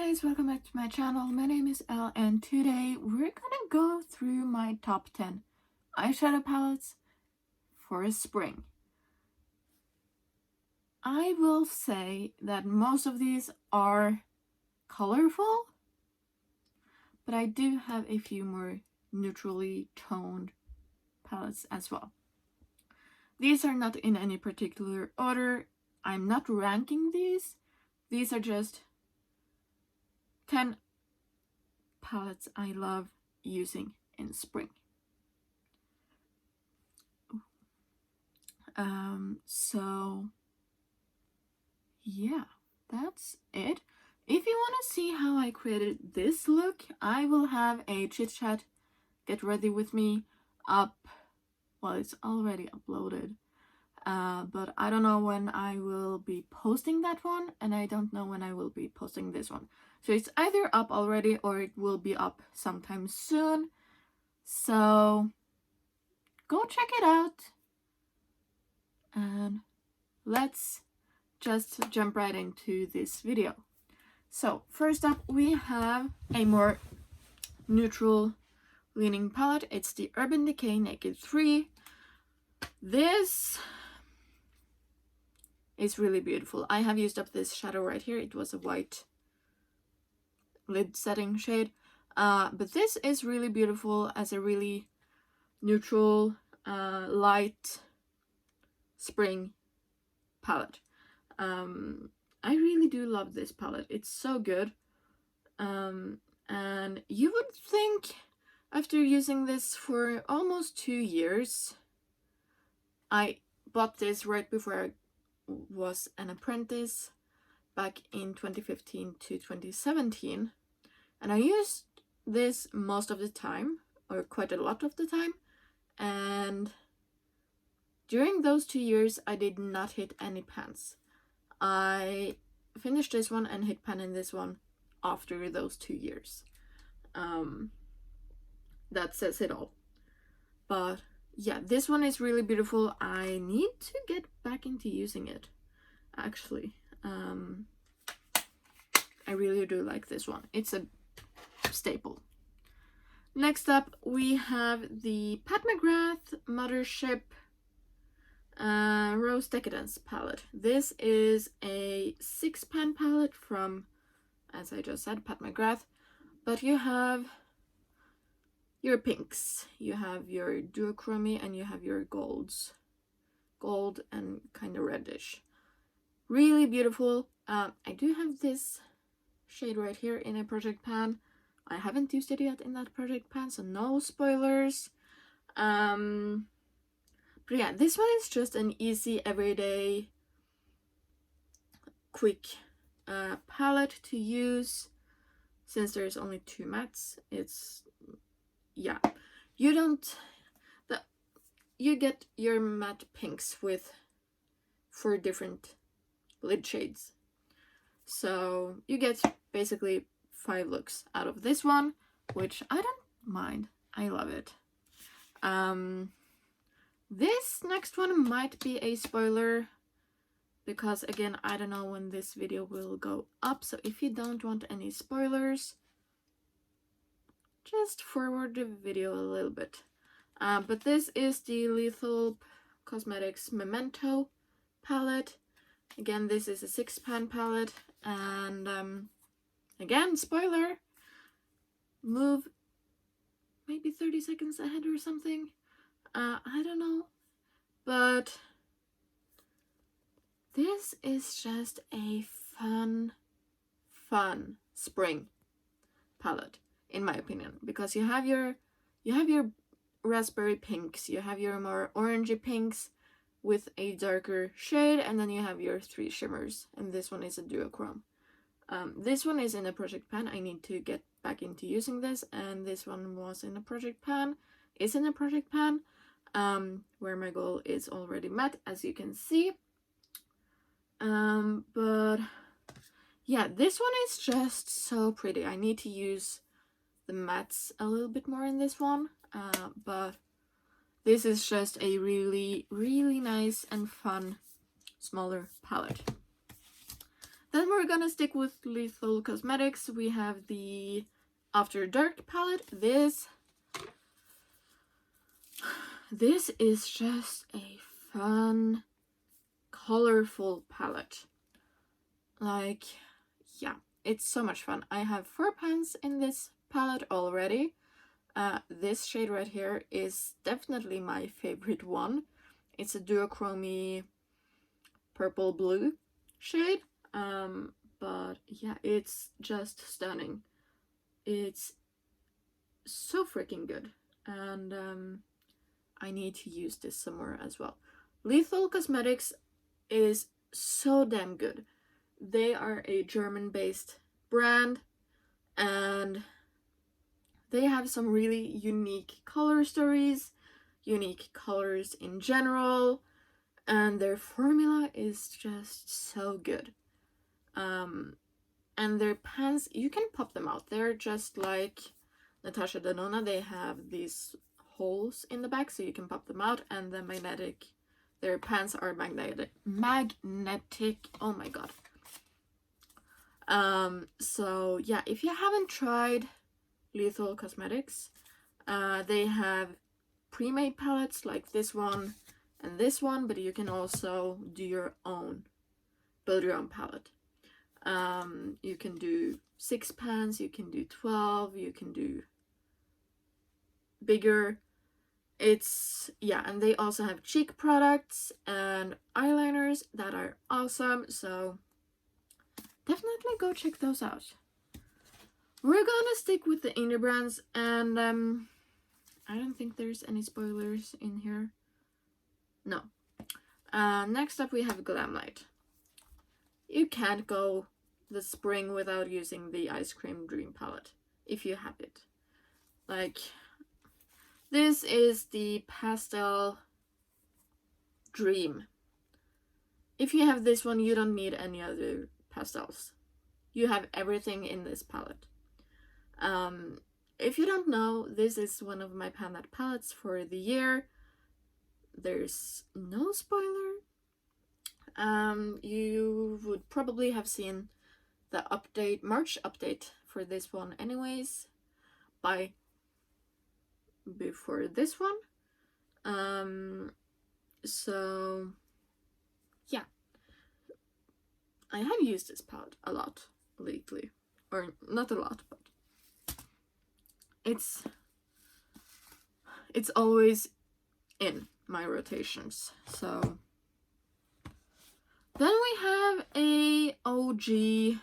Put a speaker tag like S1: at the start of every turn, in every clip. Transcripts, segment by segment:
S1: guys, welcome back to my channel. My name is Elle and today we're gonna go through my top 10 eyeshadow palettes for spring. I will say that most of these are colorful, but I do have a few more neutrally toned palettes as well. These are not in any particular order. I'm not ranking these. These are just 10 palettes I love using in spring. So yeah, that's it. If you want to see how I created this look, I will have a chit chat, get ready with me up. Well, it's already uploaded, but I don't know when I will be posting that one, and I don't know when I will be posting this one. So it's either up already or it will be up sometime soon. So go check it out. And let's just jump right into this video. So first up we have a more neutral leaning palette. It's the Urban Decay Naked 3. This is really beautiful. I have used up this shadow right here. It was a white lid setting shade, but this is really beautiful as a really neutral light spring palette. I really do love this palette. It's so good, and you would think after using this for almost 2 years, I bought this right before I was an apprentice back in 2015 to 2017, and I used this most of the time, or quite a lot of the time, and during those 2 years I did not hit any pans. I finished this one and hit pan in this one after those 2 years. That says it all. But yeah, this one is really beautiful. I need to get back into using it, actually. I really do like this one. It's a staple. Next up we have the Pat McGrath Mothership Rose Decadence palette. This is a 6-pan palette from, as I just said, Pat McGrath. But you have your pinks, you have your duochrome, and you have your golds. Gold and kind of reddish. Really beautiful. I do have this shade right here in a project pan. I haven't used it yet in that project pan, so no spoilers. But yeah, this one is just an easy, everyday, quick palette to use. Since there's only 2 mattes, it's, yeah, you get your matte pinks with 4 different lid shades. So you get basically 5 looks out of this one, which I don't mind. I love it. This next one might be a spoiler because, again, I don't know when this video will go up, so if you don't want any spoilers, just forward the video a little bit. But this is the Lethal Cosmetics Memento palette. Again, this is a 6-pan palette, and again, spoiler, move maybe 30 seconds ahead or something. I don't know, but this is just a fun spring palette, in my opinion, because you have your raspberry pinks, you have your more orangey pinks with a darker shade, and then you have your 3 shimmers, and this one is a duochrome. This one is in a project pan. I need to get back into using this, and this one was in a project pan, is in a project pan, where my goal is already met, as you can see. But yeah, this one is just so pretty. I need to use the mattes a little bit more in this one, but this is just a really nice and fun smaller palette. Then we're gonna stick with Lethal Cosmetics. We have the After Dark palette. This is just a fun, colorful palette. Like, yeah, it's so much fun. I have 4 pans in this palette already. This shade right here is definitely my favorite one. It's a duochrome purple blue shade. But yeah, it's just stunning. It's so freaking good. And I need to use this somewhere as well. Lethal Cosmetics is so damn good. They are a German-based brand, and they have some really unique color stories, unique colors in general, and their formula is just so good. And their pans, you can pop them out. They're just like Natasha Denona. They have these holes in the back so you can pop them out, and the their pants are magnetic. Oh my god. So yeah, if you haven't tried Lethal Cosmetics, they have pre-made palettes like this one and this one, but you can also do your own, build your own palette. You can do 6 pans, you can do 12, you can do bigger. It's, yeah, and they also have cheek products and eyeliners that are awesome, so definitely go check those out. We're gonna stick with the indie brands, and I don't think there's any spoilers in here. No. Next up we have Glam Light. You can't go the spring without using the Ice Cream Dream palette, if you have it. Like, this is the Pastel Dream. If you have this one, you don't need any other pastels. You have everything in this palette. If you don't know, this is one of my Pan-That palettes for the year. There's no spoiler. You would probably have seen the March update for this one anyways, before this one. So yeah, I have used this palette a lot lately, or not a lot, but it's always in my rotations. So then we have a OG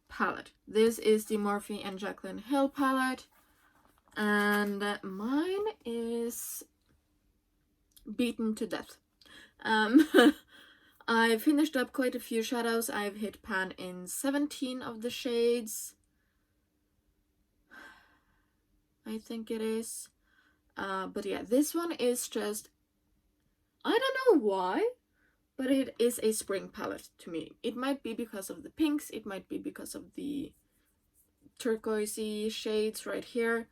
S1: palette. This is the Morphe and Jaclyn Hill palette, and mine is beaten to death. I finished up quite a few shadows. I've hit pan in 17 of the shades, I think it is. But yeah, this one is just, I don't know why, but it is a spring palette to me. It might be because of the pinks, it might be because of the turquoisey shades right here,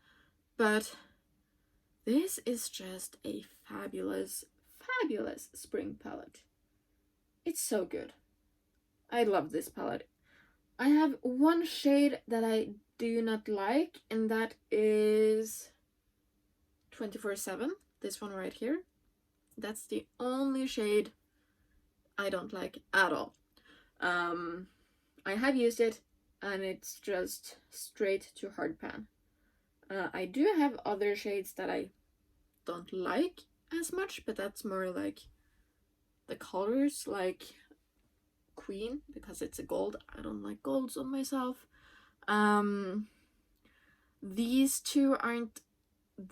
S1: but this is just a fabulous, fabulous spring palette. It's so good. I love this palette. I have one shade that I do not like, and that is 24/7, this one right here. That's the only shade I don't like at all. I have used it, and it's just straight to hard pan. I do have other shades that I don't like as much, but that's more like the colors, like Queen, because it's a gold. I don't like golds on myself. These two aren't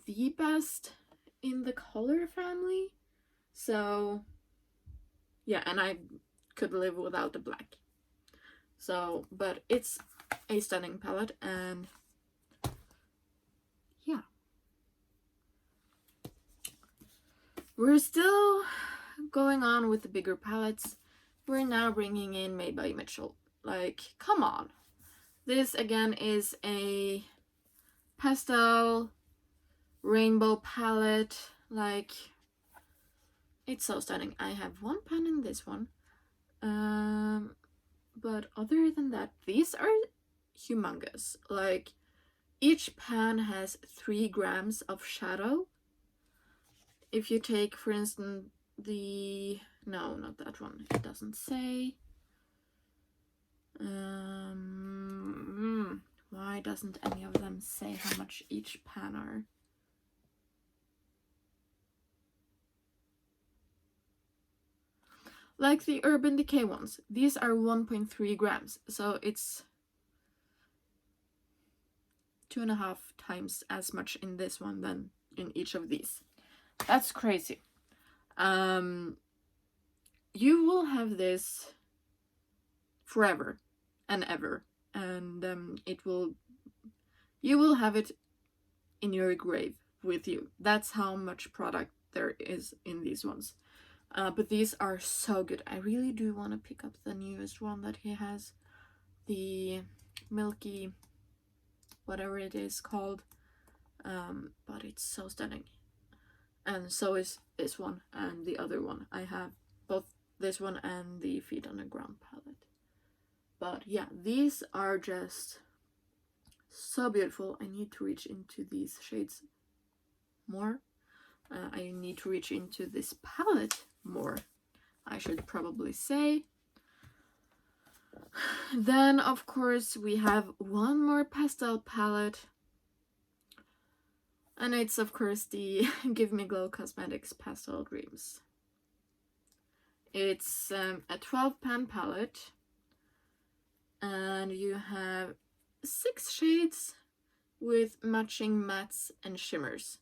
S1: the best in the color family, so yeah, and I could live without the black. So, but it's a stunning palette, and yeah. We're still going on with the bigger palettes. We're now bringing in Made by Mitchell. Like, come on. This again is a pastel rainbow palette. Like, it's so stunning. I have one pan in this one. but other than that, these are humongous. Like, each pan has 3 grams of shadow. If you take, for instance, no, not that one, it doesn't say. Why doesn't any of them say how much each pan are? Like the Urban Decay ones, these are 1.3 grams, so it's 2.5 times as much in this one than in each of these. That's crazy. You will have this forever and ever, and you will have it in your grave with you. That's how much product there is in these ones. But these are so good. I really do want to pick up the newest one that he has, the milky, whatever it is called, but it's so stunning. And so is this one and the other one. I have both this one and the Feet on the Ground palette. But yeah, these are just so beautiful. I need to reach into these shades more. I need to reach into this palette more, I should probably say. Then, of course, we have one more pastel palette. And it's, of course, the Give Me Glow Cosmetics Pastel Dreams. It's a 12-pan palette. And you have 6 shades with matching mattes and shimmers.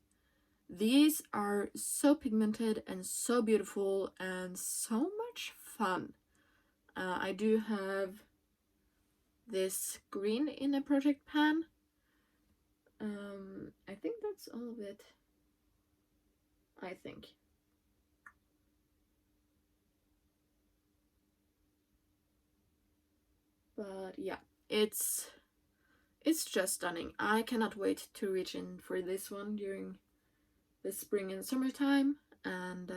S1: These are so pigmented and so beautiful and so much fun. I do have this green in a project pan. I think that's all of it. I think. But yeah, it's just stunning. I cannot wait to reach in for this one during the spring and summertime. And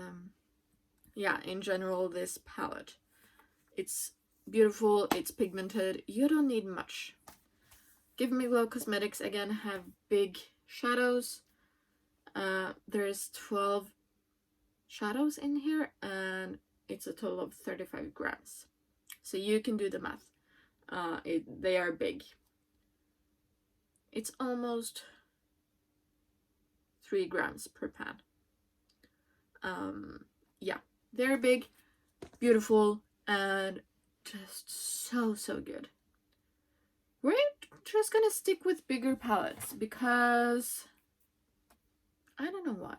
S1: yeah, in general, this palette. It's beautiful, it's pigmented, you don't need much. Give Me Glow Cosmetics, again, have big shadows. There's 12 shadows in here, and it's a total of 35 grams. So you can do the math. They are big. It's almost 3 grams per pan. Yeah, they're big, beautiful, and just so good. We're just gonna stick with bigger palettes because I don't know why,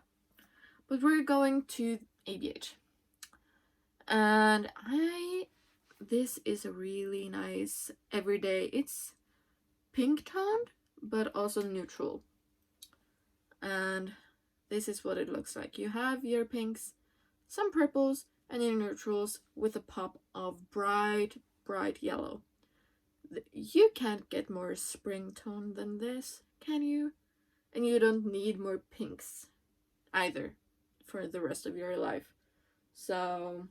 S1: but we're going to ABH, and this is a really nice everyday. It's pink toned but also neutral, and this is what it looks like. You have your pinks, some purples, and your neutrals with a pop of bright yellow. You can't get more spring tone than this, can you? And you don't need more pinks either for the rest of your life. So,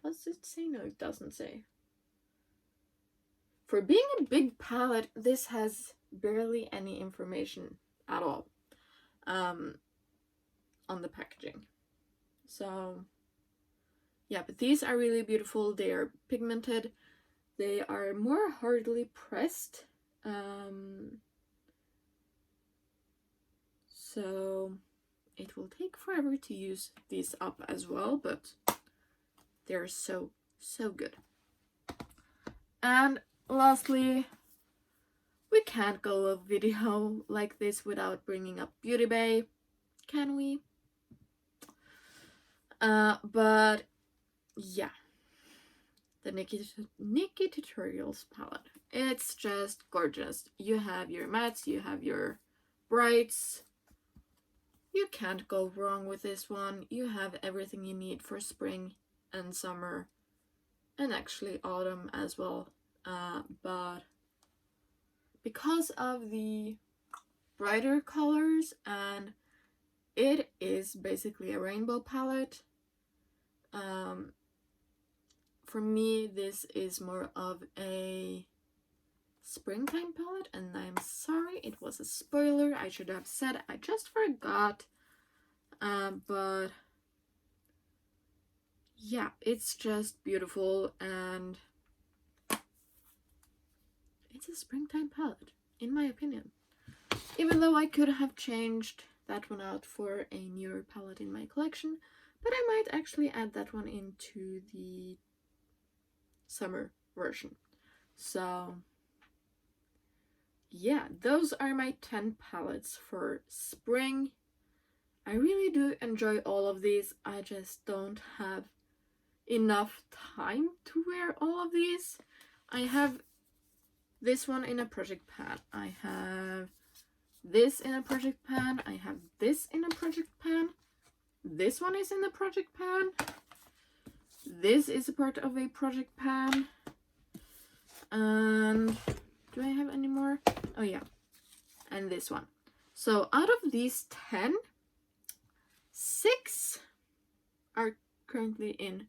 S1: does it say? No, it doesn't say. For being a big palette, this has barely any information at all on the packaging. So, yeah, but these are really beautiful. They are pigmented. They are more hardly pressed. So it will take forever to use these up as well, but they're so good. And lastly, we can't go a video like this without bringing up Beauty Bay, can we? But yeah, the Nikki Tutorials palette. It's just gorgeous. You have your mattes, you have your brights. You can't go wrong with this one. You have everything you need for spring and summer, and actually autumn as well. But because of the brighter colors, and it is basically a rainbow palette, for me, this is more of a springtime palette, and I'm sorry, it was a spoiler. I should have said, I just forgot. But yeah, it's just beautiful, and it's a springtime palette, in my opinion. Even though I could have changed that one out for a newer palette in my collection, but I might actually add that one into the summer version. So yeah, those are my 10 palettes for spring. I really do enjoy all of these. I just don't have enough time to wear all of these. I have this one in a project pan. I have this in a project pan. I have this in a project pan. This one is in a project pan. This is a part of a project pan. And do I have any more? Oh yeah, and this one. So out of these 10, 6 are currently in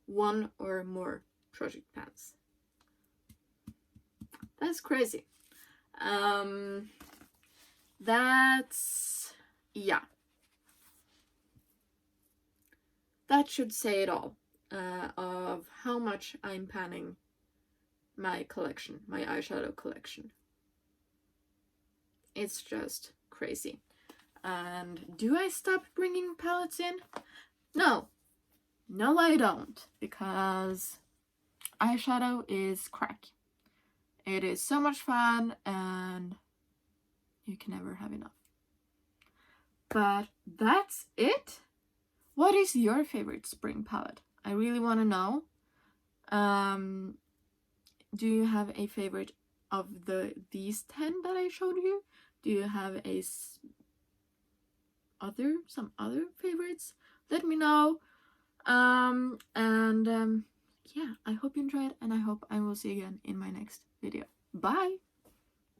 S1: one or more project pans. That's crazy. That's, yeah. That should say it all of how much I'm panning my collection, my eyeshadow collection. It's just crazy. And do I stop bringing palettes in? No. No, I don't, because eyeshadow is crack. It is so much fun, and you can never have enough. But that's it. What is your favorite spring palette? I really want to know. Do you have a favorite of these 10 that I showed you? Do you have some other favorites? Let me know. Yeah, I hope you enjoyed, and I hope I will see you again in my next video. Bye!